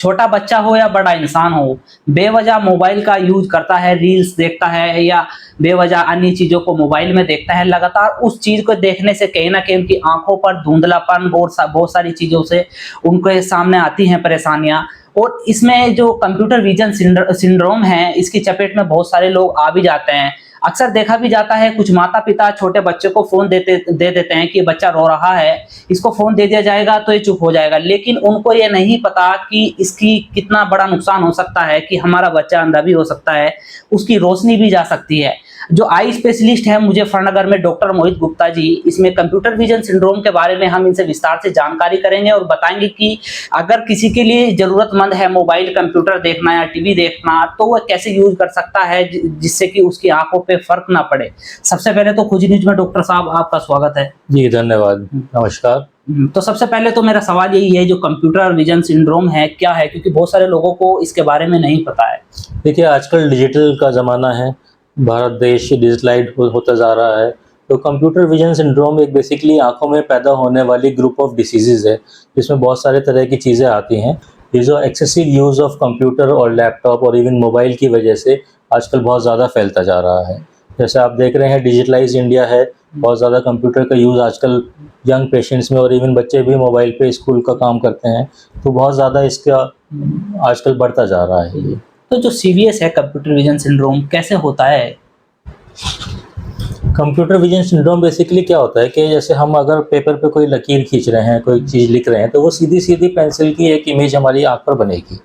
छोटा बच्चा हो या बड़ा इंसान हो, बेवजह मोबाइल का यूज़ करता है, रील्स देखता है या बेवजह अन्य चीज़ों को मोबाइल में देखता है, लगातार उस चीज़ को देखने से कहीं न कहीं उनकी आँखों पर धुंधलापन बहुत सारी चीज़ों से उनके सामने आती हैं परेशानियाँ। और इसमें जो कंप्यूटर विज़न सिंड्रोम है, इसकी चपेट में बहुत सारे लोग आ भी जाते हैं। अक्सर देखा भी जाता है, कुछ माता-पिता छोटे बच्चे को फ़ोन दे देते हैं कि बच्चा रो रहा है, इसको फ़ोन दे दिया जाएगा तो ये चुप हो जाएगा। लेकिन उनको ये नहीं पता कि इसकी कितना बड़ा नुकसान हो सकता है, कि हमारा बच्चा अंधा भी हो सकता है, उसकी रोशनी भी जा सकती है। जो आई स्पेशलिस्ट हैं मुज़फ़्फ़रनगर में डॉक्टर मोहित गुप्ता जी, इसमें कंप्यूटर विज़न सिंड्रोम के बारे में हम इनसे विस्तार से जानकारी करेंगे और बताएँगे कि अगर किसी के लिए ज़रूरतमंद है मोबाइल, कंप्यूटर देखना या टीवी देखना, तो वह कैसे यूज़ कर सकता है जिससे कि उसकी आँखों पे फ़र्क ना पड़े। सबसे पहले तो खोजी न्यूज़ में डॉक्टर साहब आपका स्वागत है। जी, धन्यवाद। नमस्कार। तो सबसे पहले तो मेरा सवाल यही है, जो कंप्यूटर विज़न सिंड्रोम है, क्या है? क्योंकि बहुत सारे लोगों को इसके बारे में नहीं पता है। देखिए, आजकल डिजिटल का ज़माना है, भारत देश डिजिटलाइज़ होता जा रहा है, तो कंप्यूटर विज़न सिंड्रोम एक बेसिकली आँखों में पैदा होने वाली ग्रुप ऑफ डिसीज़ेज़ है, जिसमें बहुत सारे तरह की चीज़ें आती हैं। ये जो एक्सेसिव यूज़ ऑफ कंप्यूटर और लैपटॉप और इवन मोबाइल की वजह से आजकल बहुत ज़्यादा फैलता जा रहा है। जैसे आप देख रहे हैं, डिजिटलाइज़ इंडिया है, बहुत ज़्यादा कंप्यूटर का यूज़ आजकल यंग पेशेंट्स में और इवन बच्चे भी मोबाइल पे स्कूल का काम करते हैं, तो बहुत ज़्यादा इसका आजकल बढ़ता जा रहा है ये। तो जो सीवीएस है, कंप्यूटर विज़न सिंड्रोम, कैसे होता है? कंप्यूटर विज़न सिंड्रोम बेसिकली क्या होता है कि जैसे हम अगर पेपर पे कोई लकीर खींच रहे हैं, कोई चीज़ लिख रहे हैं, तो वो सीधी-सीधी पेंसिल की एक इमेज हमारी आँख पर बनेगी।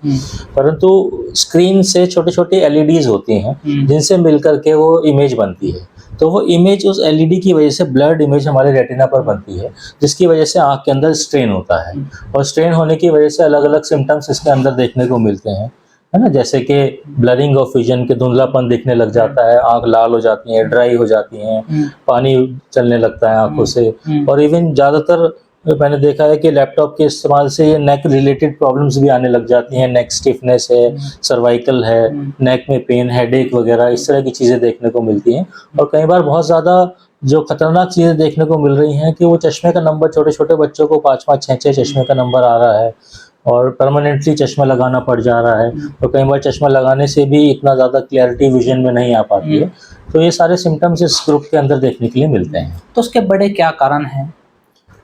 परंतु स्क्रीन से छोटी-छोटी एलईडीज़ होती हैं, जिनसे मिलकर के वो इमेज बनती है। तो वो इमेज उस एलईडी की वजह से ब्लर्ड इमेज हमारे रेटिना पर बनती है, जिसकी वजह से आँख के अंदर स्ट्रेन होता है। और स्ट्रेन होने की वजह से अलग-अलग सिम्पटम्स इसके अंदर देखने को मिलते हैं, है ना? जैसे कि ब्लरिंग ऑफ विजन, के धुंधलापन दिखने लग जाता है, आँख लाल हो जाती है, ड्राई हो जाती हैं, पानी चलने लगता है आँखों से। और इवन ज़्यादातर मैंने देखा है कि लैपटॉप के इस्तेमाल से ये नेक रिलेटेड प्रॉब्लम्स भी आने लग जाती हैं। नेक स्टिफनेस है, सर्वाइकल है, नेक में पेन, हेडेक वगैरह इस तरह की चीज़ें देखने को मिलती हैं। और कई बार बहुत ज़्यादा जो खतरनाक चीज़ें देखने को मिल रही हैं कि वो चश्मे का नंबर, छोटे-छोटे बच्चों को 5-5, 6-6 चश्मे का नंबर आ रहा है और परमानेंटली चश्मा लगाना पड़ जा रहा है। और कई बार चश्मा लगाने से भी इतना ज़्यादा क्लैरिटी विज़न में नहीं आ पाती है। तो ये सारे सिम्पटम्स इस ग्रुप के अंदर देखने के लिए मिलते हैं। तो उसके बड़े क्या कारण हैं?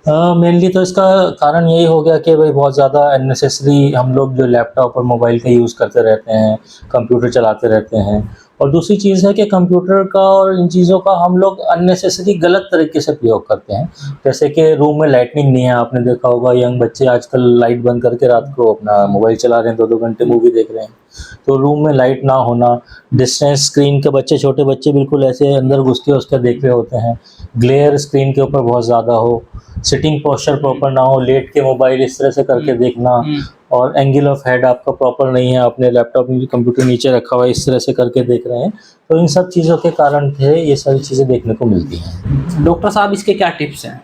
मेनली तो इसका कारण यही हो गया कि भाई बहुत ज़्यादा अननेसेसरी हम लोग जो लैपटॉप और मोबाइल का यूज़ करते रहते हैं, कंप्यूटर चलाते रहते हैं। और दूसरी चीज़ है कि कंप्यूटर का और इन चीज़ों का हम लोग अननेसेसरी गलत तरीके से प्रयोग करते हैं। जैसे कि रूम में लाइटनिंग नहीं है, आपने देखा होगा यंग बच्चे आजकल लाइट बंद करके रात को अपना मोबाइल चला रहे हैं, 2-2 घंटे मूवी देख रहे हैं। तो रूम में लाइट ना होना, डिस्टेंस स्क्रीन के बच्चे, छोटे बच्चे बिल्कुल ऐसे अंदर घुस के उसका देख रहे होते हैं, ग्लेयर स्क्रीन के ऊपर बहुत ज़्यादा हो, सिटिंग पोस्चर प्रॉपर ना हो, लेट के मोबाइल इस तरह से करके देखना, और एंगल ऑफ हेड आपका प्रॉपर नहीं है, आपने लैपटॉप कंप्यूटर नीचे रखा हुआ है, इस तरह से करके देख रहे हैं। तो इन सब चीज़ों के कारण से ये सारी चीज़ें देखने को मिलती हैं। डॉक्टर साहब, इसके क्या टिप्स हैं?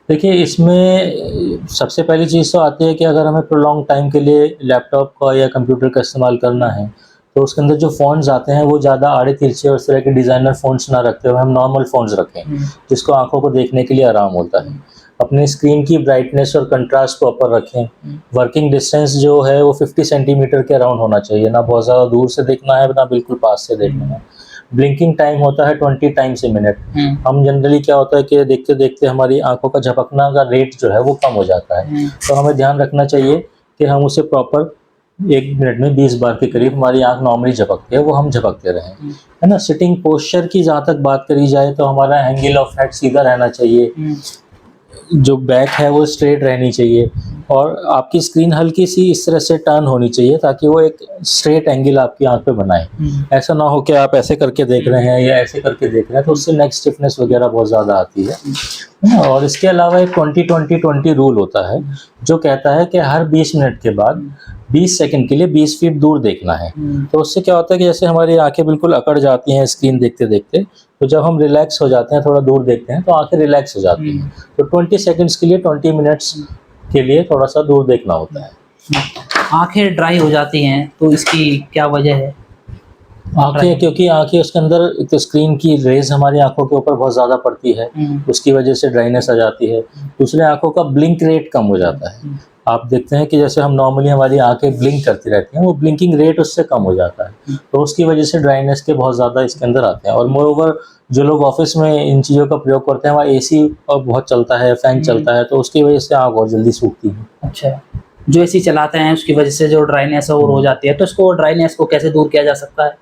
देखिए, इसमें सबसे पहली चीज़ तो आती है कि अगर हमें प्रोलॉन्ग टाइम के लिए लैपटॉप का या कंप्यूटर का इस्तेमाल करना है, तो उसके अंदर जो फ़ोन्स आते हैं वो ज़्यादा आड़े-तिरछे और इस तरह के डिज़ाइनर फ़ोन्स ना रखते हुए हम नॉर्मल फ़ोन्स रखें, जिसको आँखों को देखने के लिए आराम होता है। अपने स्क्रीन की ब्राइटनेस और कंट्रास्ट प्रॉपर रखें। वर्किंग डिस्टेंस जो है वो 50 सेंटीमीटर के अराउंड होना चाहिए, ना बहुत ज़्यादा दूर से देखना है, ना बिल्कुल पास से देखना है। ब्लिंकिंग टाइम होता है 20 टाइम्स ए मिनट। हम जनरली क्या होता है कि देखते-देखते हमारी आँखों का झपकना का रेट जो है वो कम हो जाता है। तो हमें ध्यान रखना चाहिए कि हम उसे प्रॉपर 1 मिनट में 20 बार के करीब हमारी आँख नॉर्मली झपकती है, वो हम झपकते रहें, है ना? सिटिंग पोस्चर की जहाँ तक बात करी जाए तो हमारा एंगल ऑफ हेड सीधा रहना चाहिए, जो बैक है वो स्ट्रेट रहनी चाहिए, और आपकी स्क्रीन हल्की सी इस तरह से टर्न होनी चाहिए ताकि वो एक स्ट्रेट एंगल आपकी आँख पे बनाए। ऐसा ना हो कि आप ऐसे करके देख रहे हैं या ऐसे करके देख रहे हैं, तो उससे नेक स्टिफनेस वगैरह बहुत ज़्यादा आती है। और इसके अलावा एक 20-20-20 रूल होता है, जो कहता है कि हर 20 मिनट के बाद 20 सेकंड के लिए 20 फीट दूर देखना है। तो उससे क्या होता है कि जैसे हमारी आँखें बिल्कुल अकड़ जाती हैं स्क्रीन देखते-देखते, तो जब हम रिलैक्स हो जाते हैं, थोड़ा दूर देखते हैं, तो आँखें रिलैक्स हो जाती हैं। तो 20 सेकंड्स के लिए 20 मिनट्स के लिए थोड़ा-सा दूर देखना होता है। आँखें ड्राई हो जाती हैं, तो इसकी क्या वजह है? क्योंकि आँखें उसके अंदर एक तो स्क्रीन की रेज़ हमारी आँखों के ऊपर बहुत ज़्यादा पड़ती है, उसकी वजह से ड्राइनेस आ जाती है। दूसरे, आँखों का ब्लिंक रेट कम हो जाता है। आप देखते हैं कि जैसे हम नॉर्मली हमारी आंखें ब्लिंक करती रहती हैं, वो ब्लिंकिंग रेट उससे कम हो जाता है, तो उसकी वजह से ड्राइनेस के बहुत ज़्यादा इसके अंदर आते हैं। और मोर ओवर जो लोग ऑफिस में इन चीज़ों का प्रयोग करते हैं, वहाँ एसी बहुत चलता है, फैन चलता है, तो उसकी वजह से आँख और जल्दी सूखती है। अच्छा, जो एसी चलाते हैं उसकी वजह से जो ड्राइनेस है वो हो जाती है, तो इसको ड्राइनेस को कैसे दूर किया जा सकता है?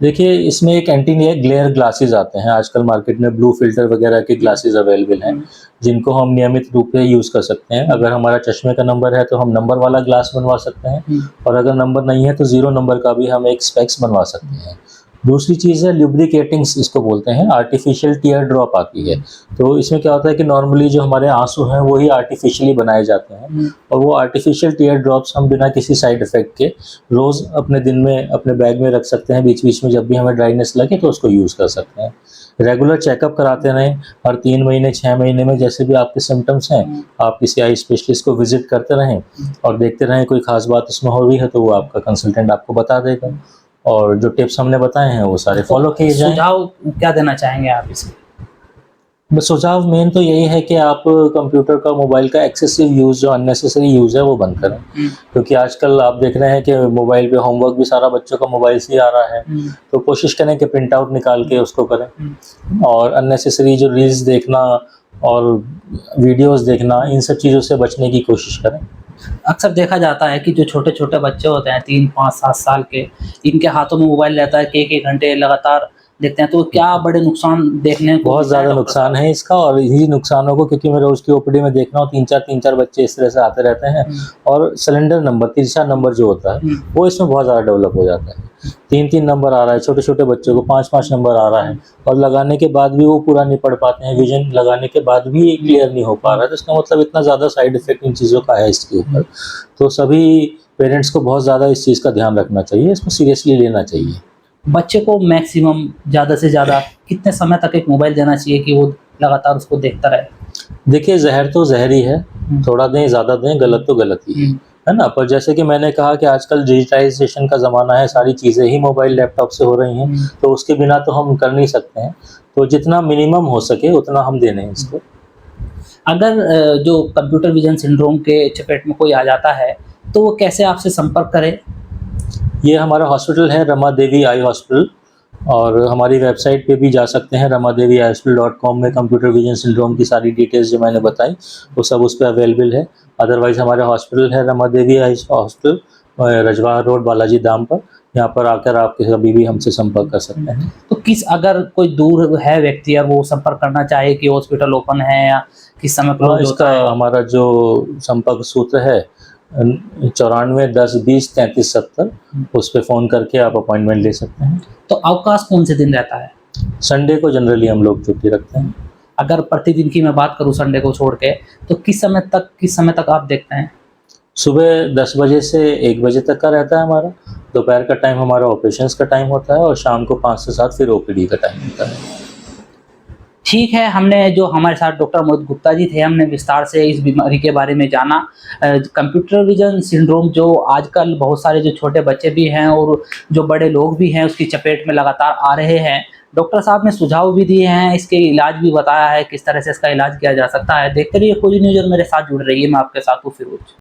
देखिए, इसमें एक एंटी ग्लेयर ग्लासेस आते हैं आजकल मार्केट में, ब्लू फिल्टर वगैरह के ग्लासेस अवेलेबल हैं, जिनको हम नियमित रूप से यूज़ कर सकते हैं। अगर हमारा चश्मे का नंबर है तो हम नंबर वाला ग्लास बनवा सकते हैं, और अगर नंबर नहीं है तो 0 नंबर का भी हम एक स्पेक्स बनवा सकते हैं। दूसरी चीज़ है ल्यूब्रिकेटिंग्स, इसको बोलते हैं, आर्टिफिशियल टीयर ड्रॉप आती है। तो इसमें क्या होता है कि नॉर्मली जो हमारे आँसू हैं वो ही आर्टिफिशियली बनाए जाते हैं, और वो आर्टिफिशियल टीयर ड्रॉप्स हम बिना किसी साइड इफ़ेक्ट के रोज़ अपने दिन में अपने बैग में रख सकते हैं। बीच-बीच में जब भी हमें ड्राइनेस लगे तो उसको यूज़ कर सकते हैं। रेगुलर चेकअप कराते रहें, हर 3 महीने, 6 महीने में जैसे भी आपके सिम्पटम्स हैं, आप किसी आई स्पेशलिस्ट को विज़िट करते रहें और देखते रहें कोई ख़ास बात उसमें हो रही है तो वो आपका कंसल्टेंट आपको बता देगा, और जो टिप्स हमने बताए हैं वो सारे फॉलो किए जाएँ। सुझाव क्या देना चाहेंगे आप इसमें? बस सुझाव मेन तो यही है कि आप कंप्यूटर का, मोबाइल का एक्सेसिव यूज़, जो अननेसेसरी यूज़ है वो बंद करें। क्योंकि आजकल आप देख रहे हैं कि मोबाइल पे होमवर्क भी सारा बच्चों का मोबाइल से ही आ रहा है, तो कोशिश करें कि प्रिंट आउट निकाल के उसको करें, और अननेसेसरी जो रील्स देखना और वीडियोज़ देखना, इन सब चीज़ों से बचने की कोशिश करें। अक्सर देखा जाता है कि जो छोटे-छोटे बच्चे होते हैं 3, 5, 7 साल के, इनके हाथों में मोबाइल रहता है कि 1-1 घंटे लगातार देखते हैं, तो क्या बड़े नुकसान देखने को बहुत मिलता है ज़्यादा डॉक्टर नुकसान साहब? है इसका, और इन्हीं नुकसानों को, क्योंकि मैं रोज़ की ओपीडी में देख रहा हूँ 3-4 बच्चे इस तरह से आते रहते हैं, और सिलेंडर नंबर, तिरछा नंबर जो होता है वो इसमें बहुत ज़्यादा डेवलप हो जाता है। 3-3 नंबर आ रहा है, छोटे-छोटे बच्चों को 5-5 नंबर आ रहा है, और लगाने के बाद भी वो पूरा नहीं पढ़ पाते हैं, विज़न लगाने के बाद भी क्लियर नहीं हो पा रहा है, तो इसका मतलब इतना ज़्यादा साइड इफ़ेक्ट इन चीज़ों का है इसके ऊपर। तो सभी पेरेंट्स को बहुत ज़्यादा इस चीज़ का ध्यान रखना चाहिए, इसको सीरियसली लेना चाहिए। बच्चे को मैक्सिमम ज़्यादा से ज़्यादा कितने समय तक एक मोबाइल देना चाहिए कि वो लगातार उसको देखता रहे? देखिए, ज़हर तो ज़हर ही है, थोड़ा दें, ज़्यादा दें, गलत तो गलत ही है ना? पर जैसे कि मैंने कहा कि आजकल डिजिटाइज़ेशन का ज़माना है, सारी चीज़ें ही मोबाइल, लैपटॉप से हो रही हैं, तो उसके बिना तो हम कर नहीं सकते हैं। तो जितना मिनिमम हो सके उतना हम दे दें इसको। अगर जो कंप्यूटर विज़न सिंड्रोम के चपेट में कोई आ जाता है, तो वो कैसे आपसे संपर्क करे? ये हमारा हॉस्पिटल है रमा देवी आई हॉस्पिटल, और हमारी वेबसाइट पे भी जा सकते हैं, ramadevieyhospital.com में कंप्यूटर विजन सिंड्रोम की सारी डिटेल्स जो मैंने बताई वो सब उस पे अवेलेबल है। अदरवाइज़ हमारा हॉस्पिटल है रमा देवी आई हॉस्पिटल, रजवाड़ा रोड, बालाजी धाम पर। यहाँ पर आकर आप कभी भी हमसे संपर्क कर सकते हैं। तो अगर कोई दूर है व्यक्ति और वो संपर्क करना चाहे कि हॉस्पिटल ओपन है या किस समय हाँ, क्लोज इसका होता है? हमारा जो संपर्क सूत्र है 94-10-20-33-70, उस पे फ़ोन करके आप अपॉइंटमेंट ले सकते हैं। तो अवकाश कौन से दिन रहता है? संडे को जनरली हम लोग छुट्टी रखते हैं। अगर प्रतिदिन की मैं बात करूँ संडे को छोड़ के, तो किस समय तक आप देखते हैं? सुबह 10 बजे से 1 बजे तक का रहता है हमारा, दोपहर का टाइम हमारा ऑपरेशंस का टाइम होता है, और शाम को 5 से 7 फिर ओपीडी का टाइम होता है। ठीक है, जो हमारे साथ डॉक्टर मोहित गुप्ता जी थे, हमने विस्तार से इस बीमारी के बारे में जाना। कंप्यूटर विज़न सिंड्रोम जो आजकल बहुत सारे जो छोटे बच्चे भी हैं और जो बड़े लोग भी हैं उसकी चपेट में लगातार आ रहे हैं। डॉक्टर साहब ने सुझाव भी दिए हैं, इसके इलाज भी बताया है, किस तरह से इसका इलाज किया जा सकता है। देखते रहिए खोजी न्यूज़ और मेरे साथ जुड़े रहिए, मैं आपके साथ हूँ फिरोज।